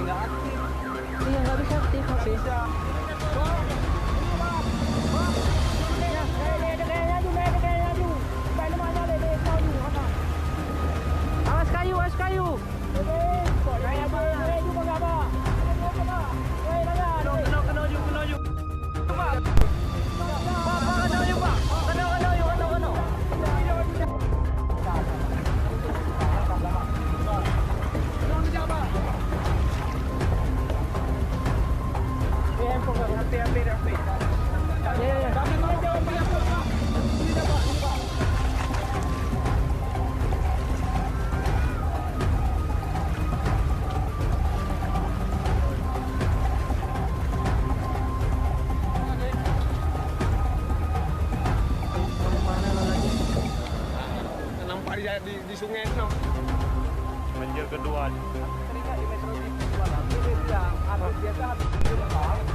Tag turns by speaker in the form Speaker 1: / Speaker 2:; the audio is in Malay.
Speaker 1: nggak aktif.
Speaker 2: Iya, nggak bisa aktif HP.
Speaker 1: Bisa.
Speaker 2: Awas kayu, awas kayu.
Speaker 1: Nampak di sungai itu.
Speaker 3: Banjir kedua.
Speaker 1: Teringat di Metro TV. Dia bilang, biasa habis